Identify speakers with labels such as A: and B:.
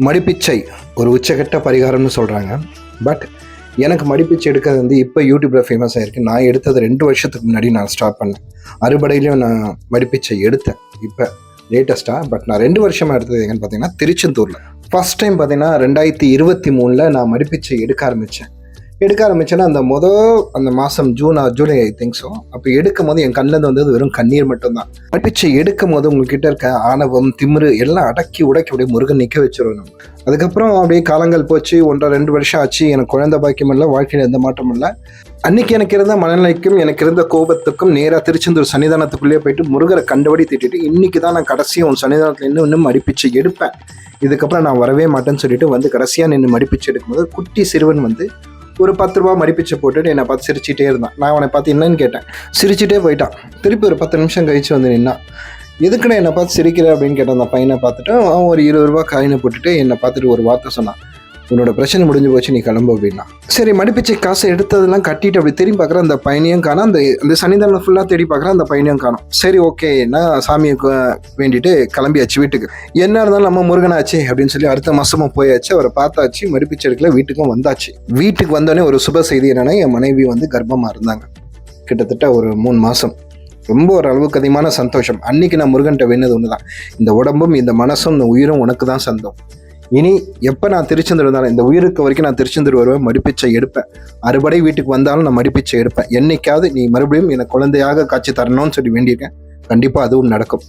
A: மடிப்பிச்சை ஒரு உச்சகட்ட பரிகாரம்னு சொல்கிறாங்க. பட் எனக்கு மடிப்பிச்சை எடுக்கிறது வந்து இப்போ யூடியூப்பில் ஃபேமஸ் ஆகிருக்கு. நான் எடுத்தது 2 வருஷத்துக்கு முன்னாடி நான் ஸ்டார்ட் பண்ணேன். அறுபடையிலையும் நான் மடிப்பிச்சை எடுத்தேன் இப்போ லேட்டஸ்ட்டாக. பட் நான் 2 வருஷமாக எடுத்தது எங்கன்னு பார்த்தீங்கன்னா திருச்செந்தூரில். ஃபஸ்ட் டைம் பார்த்தீங்கன்னா 2023 நான் மடிப்பிச்சை எடுக்க ஆரம்பித்தேன்னா அந்த மாதம் ஜூலை ஐ திங்க் ஸோ. அப்போ எடுக்கும் போது என் கண்ணிலேருந்து வந்தது வெறும் கண்ணீர் மட்டும்தான். மடிப்பிச்சை எடுக்கும் போது உங்ககிட்ட இருக்க ஆணவம் திமிரு எல்லாம் அடக்கி உடக்கி அப்படியே முருகன் நிற்க வச்சிருவோம் நம்ம. அதுக்கப்புறம் அப்படியே காலங்கள் போச்சு, 1.5-2 வருஷம் ஆச்சு. எனக்கு குழந்தை பாக்கியம் இல்லை, வாழ்க்கையில் எந்த மாற்றமும் இல்லை. அன்னைக்கு எனக்கு இருந்த மனநிலைக்கும் எனக்கு இருந்த கோபத்துக்கும் நேராக திருச்செந்தூர் சன்னிதானத்துக்குள்ளேயே போயிட்டு முருகரை கண்டபடி திட்டிட்டு, இன்னைக்கு தான் நான் கடைசியாக உன் சன்னிதானத்தில் இன்னும் மடிப்பிச்சை எடுப்பேன், இதுக்கப்புறம் நான் வரவே மாட்டேன்னு சொல்லிட்டு வந்து கடைசியாக நின்று மடிப்பிச்சை எடுக்கும்போது குட்டி சிறுவன் வந்து ஒரு 10 ரூபா மடிப்பிச்சை போட்டுட்டு என்னை பார்த்து சிரிச்சிட்டே இருந்தான். நான் அவனை பார்த்து என்னன்னு கேட்டேன். சிரிச்சிட்டே போயிட்டான். திருப்பி ஒரு 10 நிமிஷம் கழிச்சு வந்து நின்னான். எதுக்குன்னு என்னை பார்த்து சிரிக்கிற அப்படின்னு கேட்டான். அந்த பையனை பார்த்துட்டு அவன் ஒரு 20 ரூபா காயினை போட்டுட்டு என்னை பார்த்துட்டு ஒரு வார்த்தை சொன்னான். உன்னோட பிரச்சனை முடிஞ்சு போச்சு, நீ கிளம்பு அப்படின்னா. சரி, மடிப்பிச்சை காசை எடுத்ததெல்லாம் கட்டிட்டு அப்படி திரும்பி பார்க்குறேன். அந்த பையனையும் காணும். அந்த சன்னிதானம் ஃபுல்லாக தேடி பார்க்குறேன். அந்த பையனையும் காணும். சரி, ஓகே, நான் சாமியை வேண்டிட்டு கிளம்பியாச்சு வீட்டுக்கு. என்ன இருந்தாலும் நம்ம முருகனாச்சு அப்படின்னு சொல்லி அடுத்த மாதமும் போயாச்சு. அவரை பார்த்தாச்சு, மடிப்பிச்சை எடுக்கல, வீட்டுக்கும் வந்தாச்சு. வீட்டுக்கு வந்தோடனே ஒரு சுப செய்தி என்னன்னா, என் மனைவி வந்து கர்ப்பமாக இருந்தாங்க. கிட்டத்தட்ட ஒரு 3 மாதம். ரொம்ப ஒரு அளவுக்கு அதிகமான சந்தோஷம். அன்னைக்கு நான் முருகன்கிட்ட வேண்டது ஒன்று தான், இந்த உடம்பும் இந்த மனசும் இந்த உயிரும் உனக்கு தான் சொந்தம். இனி எப்போ நான் திருச்செந்தூர் இருந்தாலும் இந்த உயிருக்கு வரைக்கும் நான் திருச்செந்தூர் வருவேன், மடிப்பிச்சை எடுப்பேன். அறுபடை வீட்டுக்கு வந்தாலும் நான் மடிப்பிச்சை எடுப்பேன். என்னைக்காவது நீ மறுபடியும் எனக்கு குழந்தையாக காட்சி தரணும்னு சொல்லி வேண்டியிருக்கேன். கண்டிப்பாக அதுவும் நடக்கும்.